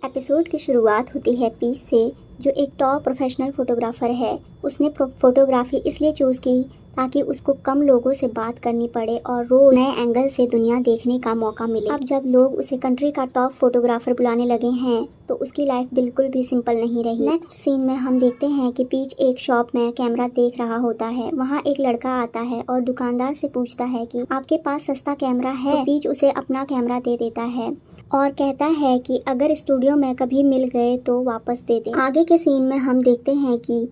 Episode की शुरुआत होती है पीच से, जो एक टॉप प्रोफेशनल फोटोग्राफर है। उसने फोटोग्राफी इसलिए चूज़ की ताकि उसको कम लोगों से बात करनी पड़े और रोज़ नए एंगल से दुनिया देखने का मौका मिले। अब जब लोग उसे कंट्री का टॉप फोटोग्राफर बुलाने लगे हैं तो उसकी लाइफ बिल्कुल भी सिंपल नहीं रही। नेक्स्ट सीन में हम देखते हैं कि पीच एक शॉप में कैमरा देख रहा होता है। वहाँ एक लड़का आता है और दुकानदार से पूछता है कि आपके पास सस्ता कैमरा है। तो पीच उसे अपना कैमरा दे देता है और कहता है कि अगर स्टूडियो में कभी मिल गए तो वापस दे दें। आगे के सीन में हम देखते हैं कि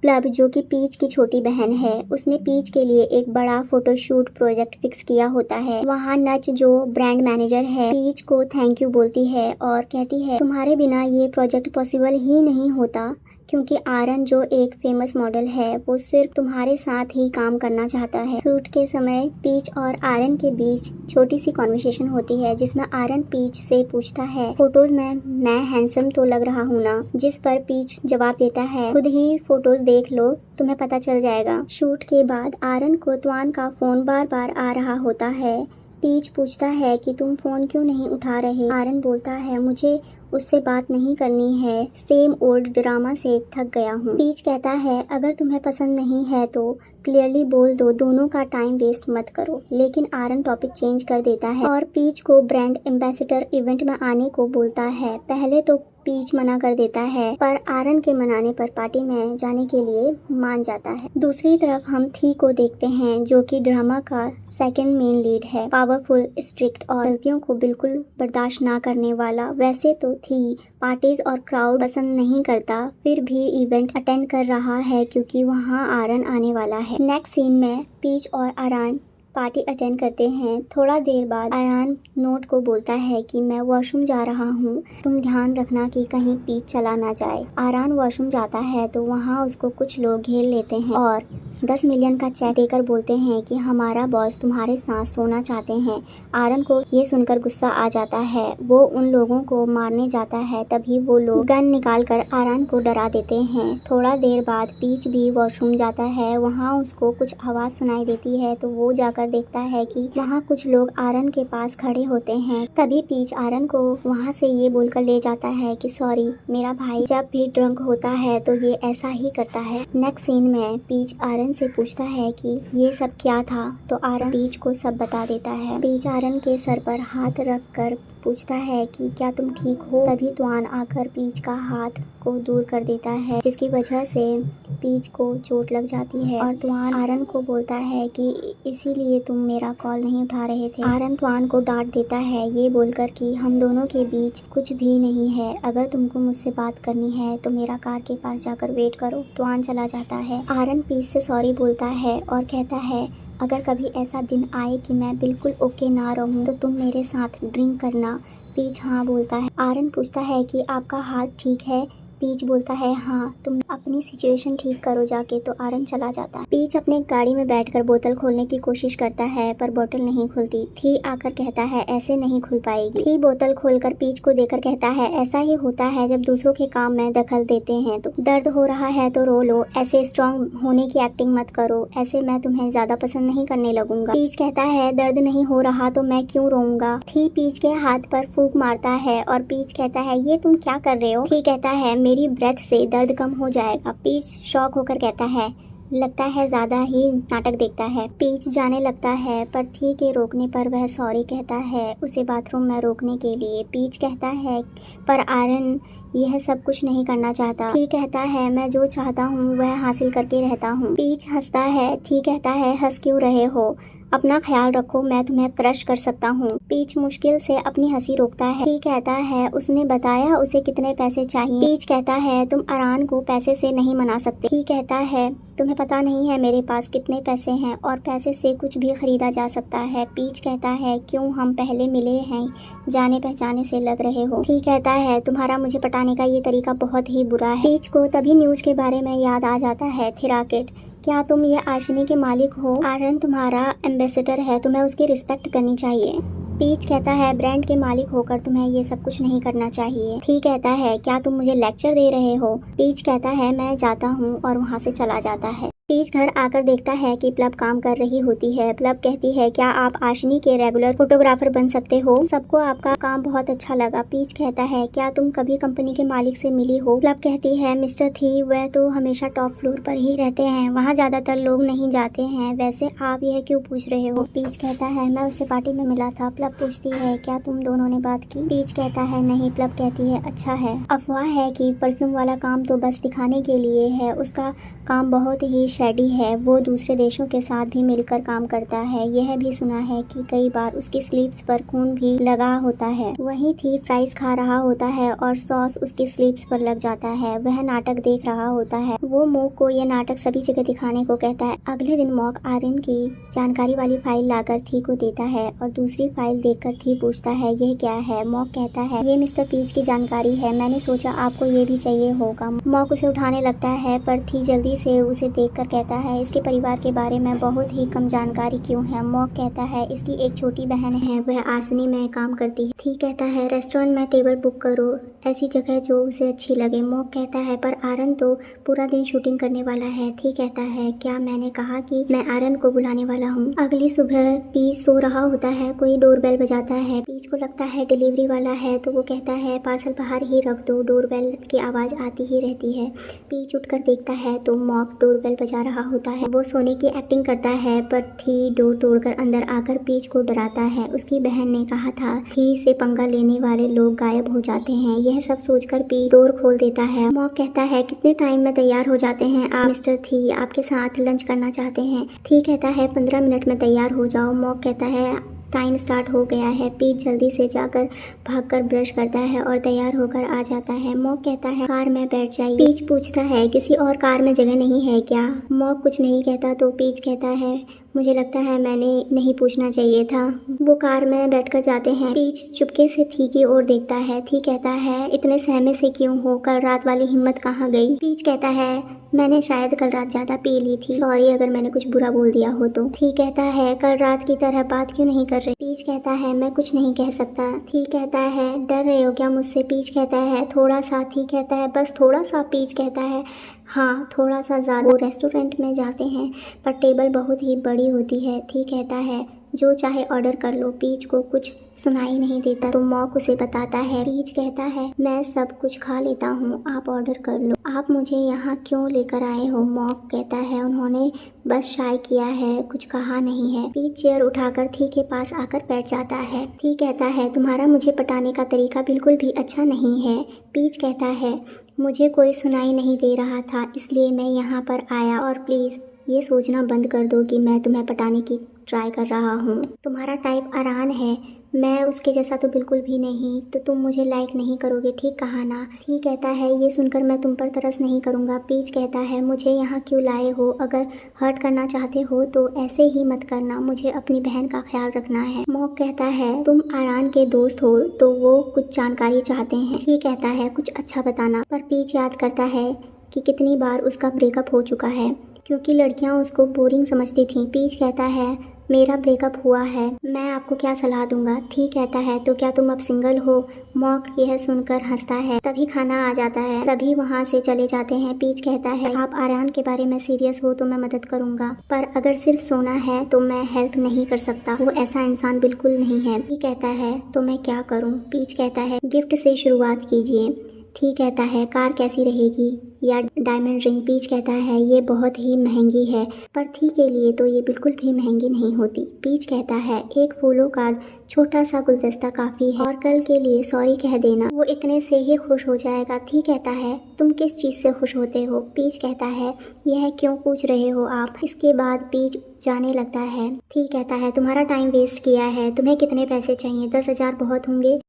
प्लब, जो कि पीच की छोटी बहन है, उसने पीच के लिए एक बड़ा फोटोशूट प्रोजेक्ट फिक्स किया होता है। वहाँ नच, जो ब्रांड मैनेजर है, पीच को थैंक यू बोलती है और कहती है तुम्हारे बिना ये प्रोजेक्ट पॉसिबल ही नहीं होता, क्योंकि आरन, जो एक फेमस मॉडल है, वो सिर्फ तुम्हारे साथ ही काम करना चाहता है। शूट के समय पीच और आरन के बीच छोटी सी कॉन्वर्सेशन होती है जिसमें आरन पीच से पूछता है फोटोज में मैं हैंडसम तो लग रहा हूँ ना, जिस पर पीच जवाब देता है खुद ही फोटोज देख लो, तुम्हें पता चल जाएगा। शूट के बाद आरन को त्वान का फोन बार बार आ रहा होता है। पीच पूछता है कि तुम फोन क्यों नहीं उठा रहे। आरन बोलता है मुझे उससे बात नहीं करनी है, सेम ओल्ड ड्रामा से थक गया हूँ। पीच कहता है अगर तुम्हें पसंद नहीं है तो क्लियरली बोल दो, दोनों का टाइम वेस्ट मत करो। लेकिन आरन टॉपिक चेंज कर देता है और पीच को ब्रांड एम्बेसडर इवेंट में आने को बोलता है। पहले तो पीच मना कर देता है, पर आरन के मनाने पर पार्टी में जाने के लिए मान जाता है। दूसरी तरफ हम थी को देखते हैं, जो कि ड्रामा का सेकंड मेन लीड है। पावरफुल, स्ट्रिक्ट और गलतियों को बिल्कुल बर्दाश्त ना करने वाला। वैसे तो थी पार्टीज और क्राउड पसंद नहीं करता, फिर भी इवेंट अटेंड कर रहा है क्योंकि वहाँ आरन आने वाला है। नेक्स्ट सीन में पीच और आरन पार्टी अटेंड करते हैं। थोड़ा देर बाद आरन नोट को बोलता है कि मैं वॉशरूम जा रहा हूँ, तुम ध्यान रखना कि कहीं पीच चला ना जाए। आरन वॉशरूम जाता है तो वहाँ उसको कुछ लोग घेर लेते हैं और 10 मिलियन का चेक देकर बोलते हैं कि हमारा बॉस तुम्हारे साथ सोना चाहते हैं। आरन को ये सुनकर गुस्सा आ जाता है, वो उन लोगों को मारने जाता है। तभी वो लोग गन निकाल कर आरन को डरा देते हैं। थोड़ा देर बाद पीच भी वॉशरूम जाता है। वहाँ उसको कुछ आवाज़ सुनाई देती है तो वो जाकर देखता है कि वहाँ कुछ लोग आरन के पास खड़े होते हैं। तभी पीच आरन को वहाँ से ये बोलकर ले जाता है कि सॉरी, मेरा भाई जब भी ड्रंक होता है तो ये ऐसा ही करता है। नेक्स्ट सीन में पीच आरन से पूछता है कि ये सब क्या था, तो आरन पीच को सब बता देता है। पीच आरन के सर पर हाथ रख कर पूछता है कि क्या तुम ठीक हो। तभी त्वान आकर पीच का हाथ को दूर कर देता है, जिसकी वजह से पीच को चोट लग जाती है और त्वान आरन को बोलता है कि इसीलिए तुम मेरा कॉल नहीं उठा रहे थे। आरन त्वान को डांट देता है ये बोलकर कि हम दोनों के बीच कुछ भी नहीं है, अगर तुमको मुझसे बात करनी है तो मेरा कार के पास जाकर वेट करो। त्वान चला जाता है। आरन पीच से सॉरी बोलता है और कहता है अगर कभी ऐसा दिन आए कि मैं बिल्कुल ओके ना रहूं तो तुम मेरे साथ ड्रिंक करना। पीच हाँ बोलता है। आरन पूछता है कि आपका हाथ ठीक है। पीच बोलता है हाँ, तुम अपनी सिचुएशन ठीक करो जाके। तो आरन चला जाता है। पीच अपने गाड़ी में बैठकर बोतल खोलने की कोशिश करता है पर बोतल नहीं खुलती। थी आकर कहता है ऐसे नहीं खुल पाएगी। थी बोतल खोलकर पीच को देकर कहता है ऐसा ही होता है जब दूसरों के काम में दखल देते हैं। तो दर्द हो रहा है तो रो लो, ऐसे स्ट्रॉन्ग होने की एक्टिंग मत करो, ऐसे मैं तुम्हें ज्यादा पसंद नहीं करने लगूंगा। पीच कहता है दर्द नहीं हो रहा तो मैं क्यों रोऊंगा। थी पीच के हाथ पर फूंक मारता है और पीच कहता है ये तुम क्या कर रहे हो। थी कहता है मेरी ब्रेथ से दर्द कम हो जाएगा। पीच शॉक होकर कहता है लगता है ज्यादा ही नाटक देखता है। पीच जाने लगता है पर थी के रोकने पर वह सॉरी कहता है उसे बाथरूम में रोकने के लिए। पीच कहता है पर आरन यह सब कुछ नहीं करना चाहता। थी कहता है मैं जो चाहता हूँ वह हासिल करके रहता हूँ। पीच हंसता है। थी कहता है हंस क्यों रहे हो, अपना ख्याल रखो, मैं तुम्हें क्रश कर सकता हूँ। पीच मुश्किल से अपनी हंसी रोकता है। थी कहता है उसने बताया उसे कितने पैसे चाहिए। पीच कहता है तुम आरन को पैसे से नहीं मना सकते। थी कहता है तुम्हें पता नहीं है मेरे पास कितने पैसे हैं और पैसे से कुछ भी खरीदा जा सकता है। पीच कहता है क्यों, हम पहले मिले हैं, जाने पहचाने से लग रहे हो। थी कहता है तुम्हारा मुझे पटाने का ये तरीका बहुत ही बुरा है। पीच को तभी न्यूज के बारे में याद आ जाता है। थिराकिट, क्या तुम ये आशनी के मालिक हो? आरन तुम्हारा एम्बेसडर है, तुम्हें उसकी रिस्पेक्ट करनी चाहिए। पीच कहता है ब्रांड के मालिक होकर तुम्हें ये सब कुछ नहीं करना चाहिए। थी कहता है क्या तुम मुझे लेक्चर दे रहे हो। पीच कहता है मैं जाता हूँ और वहाँ से चला जाता है। पीच घर आकर देखता है कि प्लब काम कर रही होती है। प्लब कहती है, क्या आप आशनी के रेगुलर फोटोग्राफर बन सकते हो? सबको आपका काम बहुत अच्छा लगा। पीच कहता है, क्या तुम कभी कंपनी के मालिक से मिली हो? प्लब कहती है, मिस्टर थी वह तो हमेशा टॉप फ्लोर पर ही रहते हैं, वहाँ ज्यादातर लोग नहीं जाते हैं। वैसे आप यह क्यों पूछ रहे हो? पीच कहता है, मैं उससे पार्टी में मिला था। प्लब पूछती है, क्या तुम दोनों ने बात की? पीच कहता है, नहीं। प्लब कहती है, अच्छा है। अफवाह है कि परफ्यूम वाला काम तो बस दिखाने के लिए है, उसका काम बहुत ही शेडी है। वो दूसरे देशों के साथ भी मिलकर काम करता है। यह भी सुना है कि कई बार उसकी स्लीव्स पर खून भी लगा होता है। वहीं थी फ्राइज खा रहा होता है और सॉस उसकी स्लीव्स पर लग जाता है। वह नाटक देख रहा होता है। वो मॉक को यह नाटक सभी जगह दिखाने को कहता है। अगले दिन मॉक आर्यन की जानकारी वाली फाइल लाकर थी को देता है और दूसरी फाइल देखकर थी पूछता है, यह क्या है? मॉक कहता है, ये मिस्टर पीच की जानकारी है, मैंने सोचा आपको ये भी चाहिए होगा। मॉक उसे उठाने लगता है पर थी जल्दी से उसे देखकर कहता है, इसके परिवार के बारे में बहुत ही कम जानकारी क्यों है? मॉक कहता है, इसकी एक छोटी बहन है, वह आर्सेनी में काम करती है। थी कहता है, रेस्टोरेंट में टेबल बुक करो, ऐसी जगह जो उसे अच्छी लगे। मॉक कहता है, पर आर्यन तो पूरा दिन शूटिंग करने वाला है। थी कहता है, क्या मैंने कहा कि मैं आर्यन को बुलाने वाला हूँ? अगली सुबह पीच सो रहा होता है, कोई डोरबेल बजाता है। पीच को लगता है डिलीवरी वाला है तो वो कहता है, पार्सल बाहर ही रख दो, डोरबेल की आवाज़ आती ही रहती है। पीच उठकर देखता है तो मॉक डोरबेल बजा रहा होता है। वो सोने की एक्टिंग करता है पर थी डोर तोड़कर अंदर आकर पीच को डराता है। उसकी बहन ने कहा था, थी से पंगा लेने वाले लोग गायब हो जाते हैं। यह सब सोचकर पीच डोर खोल देता है। मॉक कहता है, कितने टाइम में तैयार हो जाते हैं आप? मिस्टर थी आपके साथ लंच करना चाहते हैं। थी कहता है, 15 मिनट में तैयार हो जाओ। मॉक कहता है, टाइम स्टार्ट हो गया है। पीच जल्दी से जाकर भागकर ब्रश करता है और तैयार होकर आ जाता है। मॉक कहता है, कार में बैठ जाइए। पीच पूछता है, किसी और कार में जगह नहीं है क्या? मॉक कुछ नहीं कहता तो पीच कहता है, मुझे लगता है मैंने नहीं पूछना चाहिए था। वो कार में बैठकर जाते हैं। पीच चुपके से थी की ओर देखता है। थी कहता है, इतने सहमे से क्यों हो? कल रात वाली हिम्मत कहाँ गई? पीच कहता है, मैंने शायद कल रात ज़्यादा पी ली थी, सॉरी अगर मैंने कुछ बुरा बोल दिया हो तो। थी कहता है, कल रात की तरह बात क्यों नहीं कर रही? पीच कहता है, मैं कुछ नहीं कह सकता। थी कहता है, डर रहे हो क्या मुझसे? पीच कहता है, थोड़ा सा। थी कहता है, बस थोड़ा सा? पीच कहता है, हाँ थोड़ा सा ज़्यादा। वो रेस्टोरेंट में जाते हैं पर टेबल बहुत ही बड़ी होती है। थी कहता है, जो चाहे ऑर्डर कर लो। पीच को कुछ सुनाई नहीं देता तो मॉक उसे बताता है। पीच कहता है, मैं सब कुछ खा लेता हूँ, आप ऑर्डर कर लो। आप मुझे यहाँ क्यों लेकर आए हो? मॉक कहता है, उन्होंने बस शाय किया है, कुछ कहा नहीं है। पीच चेयर उठाकर थी के पास आकर बैठ जाता है। थी कहता है, तुम्हारा मुझे पटाने का तरीका बिल्कुल भी अच्छा नहीं है। पीच कहता है, मुझे कोई सुनाई नहीं दे रहा था इसलिए मैं यहाँ पर आया, और प्लीज़ ये सोचना बंद कर दो कि मैं तुम्हें पटाने की ट्राई कर रहा हूँ। तुम्हारा टाइप आरान है, मैं उसके जैसा तो बिल्कुल भी नहीं, तो तुम मुझे लाइक नहीं करोगे, ठीक कहा ना? ठीक कहता है, ये सुनकर मैं तुम पर तरस नहीं करूँगा। पीच कहता है, मुझे यहाँ क्यों लाए हो? अगर हर्ट करना चाहते हो तो ऐसे ही मत करना, मुझे अपनी बहन का ख्याल रखना है। मॉक कहता है, तुम आरान के दोस्त हो तो वो कुछ जानकारी चाहते हैं। ठीक कहता है, कुछ अच्छा बताना। पर पीच याद करता है कि कितनी बार उसका ब्रेकअप हो चुका है क्योंकि लड़कियां उसको बोरिंग समझती थीं। पीच कहता है, मेरा ब्रेकअप हुआ है, मैं आपको क्या सलाह दूंगा? ठीक कहता है, तो क्या तुम अब सिंगल हो? मॉक यह सुनकर हंसता है। तभी खाना आ जाता है, सभी वहाँ से चले जाते हैं। पीच कहता है, आप आर्यन के बारे में सीरियस हो तो मैं मदद करूंगा, पर अगर सिर्फ सोना है तो मैं हेल्प नहीं कर सकता, वो ऐसा इंसान बिल्कुल नहीं है। ठीक कहता है, तो मैं क्या करूँ? पीच कहता है, गिफ्ट से शुरुआत कीजिए। ठीक कहता है, कार कैसी रहेगी या डायमंड रिंग? पीच कहता है, ये बहुत ही महंगी है, पर थी के लिए तो ये बिल्कुल भी महंगी नहीं होती। पीच कहता है, एक फूलों का छोटा सा गुलदस्ता काफ़ी है, और कल के लिए सॉरी कह देना, वो इतने से ही खुश हो जाएगा। थी कहता है, तुम किस चीज़ से खुश होते हो? पीच कहता है, यह क्यों पूछ रहे हो आप? इसके बाद पीच जाने लगता है। थी कहता है, तुम्हारा टाइम वेस्ट किया है, तुम्हें कितने पैसे चाहिए? 10,000 बहुत होंगे?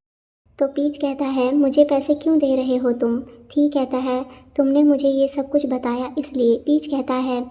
तो पीच कहता है, मुझे पैसे क्यों दे रहे हो तुम? थी कहता है, तुमने मुझे ये सब कुछ बताया इसलिए। पीच कहता है,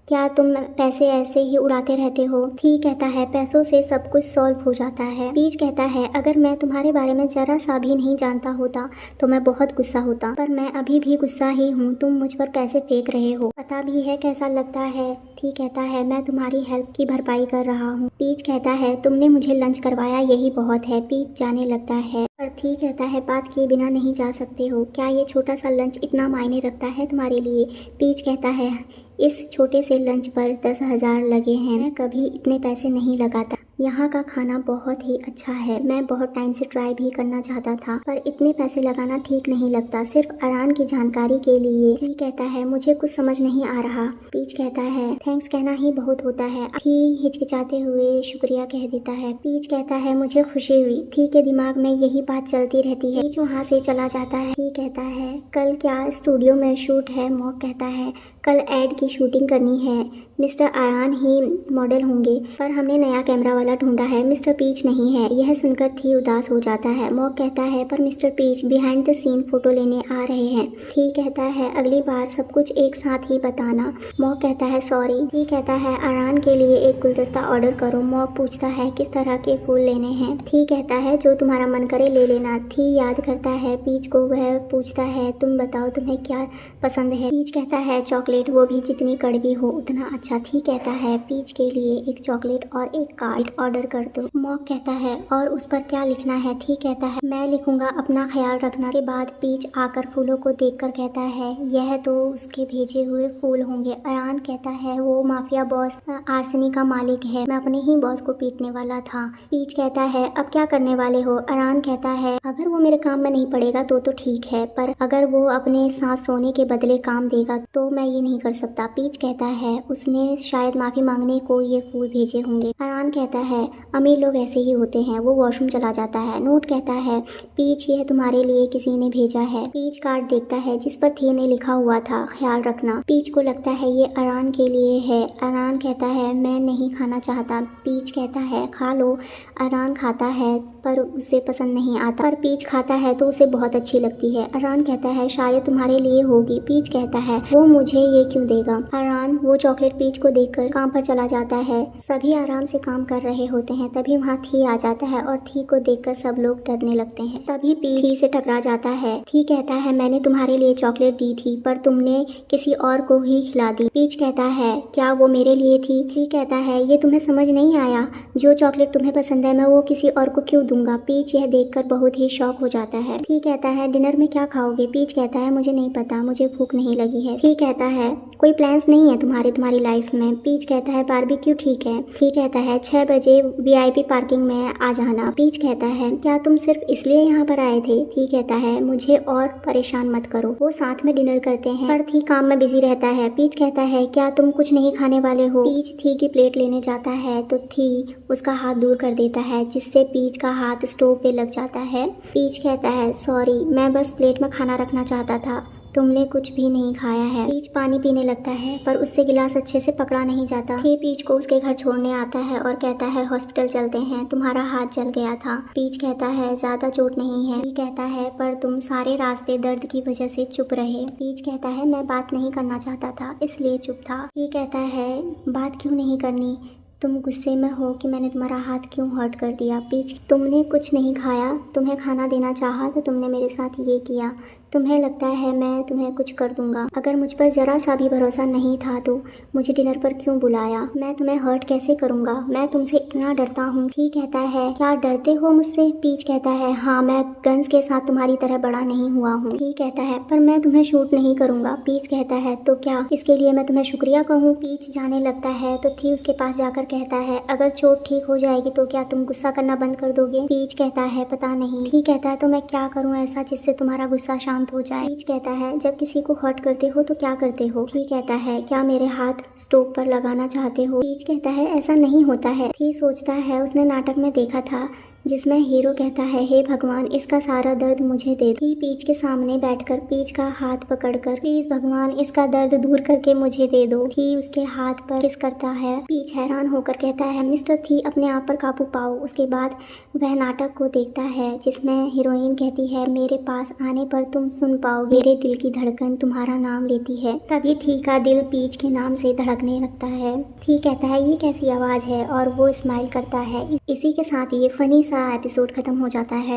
क्या तुम पैसे ऐसे ही उड़ाते रहते हो? थी कहता है, पैसों से सब कुछ सॉल्व हो जाता है। पीच कहता है, अगर मैं तुम्हारे बारे में जरा सा भी नहीं जानता होता तो मैं बहुत गुस्सा होता, पर मैं अभी भी गुस्सा ही हूँ, तुम मुझ पर पैसे फेंक रहे हो, पता भी है कैसा लगता है। थी कहता है, मैं तुम्हारी हेल्प की भरपाई कर रहा हूँ। पीच कहता है, तुमने मुझे लंच करवाया यही बहुत है। पीच जाने लगता है, पर थी कहता है, बात किए बिना नहीं जा सकते हो, क्या ये छोटा सा लंच इतना मायने रखता है तुम्हारे लिए? पीच कहता है, इस छोटे से लंच पर 10,000 लगे हैं। मैं कभी इतने पैसे नहीं लगाता। यहाँ का खाना बहुत ही अच्छा है। मैं बहुत टाइम से ट्राई भी करना चाहता था, पर इतने पैसे लगाना ठीक नहीं लगता, सिर्फ अरान की जानकारी के लिए। ठी कहता है मुझे कुछ समझ नहीं आ रहा। पीच कहता है थैंक्स कहना ही बहुत होता है। ठी हिचकिचाते हुए शुक्रिया कह देता है। पीच कहता है मुझे खुशी हुई। ठी के दिमाग में यही बात चलती रहती है। पीच वहाँ से चला जाता है। ठी कहता है कल क्या स्टूडियो में शूट है? मॉक कहता है कल एड की शूटिंग करनी है, मिस्टर अरान ही मॉडल होंगे, पर हमने नया कैमरा वाला ढूंढा है, मिस्टर पीच नहीं है। यह सुनकर थी उदास हो जाता है। मॉक कहता है पर mister Peach behind the scene photo लेने आ रहे हैं। थी कहता है अगली बार सब कुछ एक साथ ही बताना। मॉक कहता है सॉरी। थी कहता है अरान के लिए एक गुलदस्ता ऑर्डर करो। मॉक पूछता है किस तरह के फूल लेने हैं? थी कहता है जो तुम्हारा मन करे ले लेना। थी याद करता है पीच को, वह पूछता है तुम बताओ तुम्हें क्या पसंद है? पीच कहता है चॉकलेट, वो भी जितनी कड़वी हो उतना अच्छा। थी कहता है पीच के लिए एक चॉकलेट और एक कार्ड ऑर्डर कर दो। मॉक कहता है और उस पर क्या लिखना है? थी कहता है मैं लिखूंगा अपना ख्याल रखना। के बाद पीच आकर फूलों को देखकर कहता है यह तो उसके भेजे हुए फूल होंगे। अरान कहता है वो माफिया बॉस आर्सेनी का मालिक है, मैं अपने ही बॉस को पीटने वाला था। पीच कहता है अब क्या करने वाले हो? अरान कहता है अगर वो मेरे काम में नहीं पड़ेगा तो ठीक है, पर अगर वो अपने साथ सोने के बदले काम देगा तो मैं ये नहीं कर सकता। पीच कहता है उसने शायद माफी मांगने को ये फूल भेजे होंगे। अरान कहता है अमीर लोग ऐसे ही होते हैं। वो वॉशरूम चला जाता है। नोट कहता है पीच यह तुम्हारे लिए किसी ने भेजा है। पीच कार्ड देखता है जिस पर थी ने लिखा हुआ था ख्याल रखना। पीच को लगता है ये अरान के लिए है। अरान कहता है मैं नहीं खाना चाहता। पीच कहता है खा लो। अरान खाता है पर उसे पसंद नहीं आता, पर पीच खाता है तो उसे बहुत अच्छी लगती है। अरान कहता है शायद तुम्हारे लिए होगी। पीच कहता है वो मुझे ये क्यों देगा? अरान वो चॉकलेट पीच को देखकर काम पर चला जाता है। सभी आराम से काम कर रहे होते हैं, तभी वहाँ थी आ जाता है और थी को देखकर सब लोग डरने लगते हैं। तभी पीच थी से टकरा जाता है। थी कहता है मैंने तुम्हारे लिए चॉकलेट दी थी पर तुमने किसी और को ही खिला दी। पीच कहता है क्या वो मेरे लिए थी? थी कहता है ये तुम्हें समझ नहीं आया? जो चॉकलेट तुम्हें पसंद है मैं वो किसी और को क्यों दूंगा? पीच यह देखकर बहुत ही शॉक हो जाता है। थी कहता है डिनर में क्या खाओगे? पीच कहता है मुझे नहीं पता, मुझे भूख नहीं लगी है। थी कहता है कोई प्लान्स नहीं है तुम्हारी लाइफ में? पीच कहता है बारबेक्यू ठीक है। थी कहता है 6 बजे VIP पार्किंग में आ जाना। पीच कहता है क्या तुम सिर्फ इसलिए यहाँ पर आए थे? थी कहता है मुझे और परेशान मत करो। वो साथ में डिनर करते हैं पर थी काम में बिजी रहता है। पीच कहता है क्या तुम कुछ नहीं खाने वाले हो? पीच थी की प्लेट लेने जाता है तो थी उसका हाथ दूर कर देता है जिससे पीच का हाथ स्टोव पे लग जाता है। पीच कहता है सॉरी मैं बस प्लेट में खाना रखना चाहता था, तुमने कुछ भी नहीं खाया है। पीच पानी पीने लगता है पर उससे गिलास अच्छे से पकड़ा नहीं जाता। थी पीच को उसके घर छोड़ने आता है और कहता है हॉस्पिटल चलते हैं, तुम्हारा हाथ जल गया था। पीच कहता है ज्यादा चोट नहीं है। थी कहता है पर तुम सारे रास्ते दर्द की वजह से चुप रहे। पीच कहता है मैं बात नहीं करना चाहता था इसलिए चुप था। थी कहता है बात क्यों नहीं करनी? तुम गुस्से में हो कि मैंने तुम्हारा हाथ क्यों हर्ट कर दिया? पीच तुमने कुछ नहीं खाया, तुम्हें खाना देना चाहा तो तुमने मेरे साथ ये किया। तुम्हें लगता है मैं तुम्हें कुछ कर दूंगा। अगर मुझ पर जरा सा भी भरोसा नहीं था तो मुझे डिनर पर क्यों बुलाया? मैं तुम्हें हर्ट कैसे करूंगा? मैं तुमसे इतना डरता हूँ। थी कहता है क्या डरते हो मुझसे? पीच कहता है हाँ मैं गन्स के साथ तुम्हारी तरह बड़ा नहीं हुआ हूँ। थी कहता है पर मैं तुम्हें शूट नहीं करूंगा। पीच कहता है तो क्या इसके लिए मैं तुम्हें शुक्रिया कहूँ? पीच जाने लगता है तो थी उसके पास जाकर कहता है अगर चोट ठीक हो जाएगी तो क्या तुम गुस्सा करना बंद कर दोगे? पीच कहता है पता नहीं। थी कहता है तो मैं क्या करूँ ऐसा जिससे तुम्हारा गुस्सा शांत हो जाए? पीच कहता है जब किसी को हर्ट करते हो तो क्या करते हो? थी कहता है क्या मेरे हाथ स्टोव पर लगाना चाहते हो? पीच कहता है ऐसा नहीं होता है। थी सोचता है उसने नाटक में देखा था जिसमें हीरो कहता है हे भगवान इसका सारा दर्द मुझे दे। थी पीच के सामने बैठकर पीच का हाथ पकड़कर प्लीज भगवान इसका दर्द दूर करके मुझे दे दो। थी उसके हाथ पर किस करता है। पीच हैरान होकर कहता है मिस्टर थी अपने आप पर काबू पाओ। उसके बाद वह नाटक को देखता है जिसमें हीरोइन कहती है मेरे पास आने पर तुम सुन पाओगे, मेरे दिल की धड़कन तुम्हारा नाम लेती है। तभी थी का दिल पीच के नाम से धड़कने लगता है। थी कहता है ये कैसी आवाज है और वो स्माइल करता है। इसी के साथ ये फनी सा एपिसोड खत्म हो जाता है।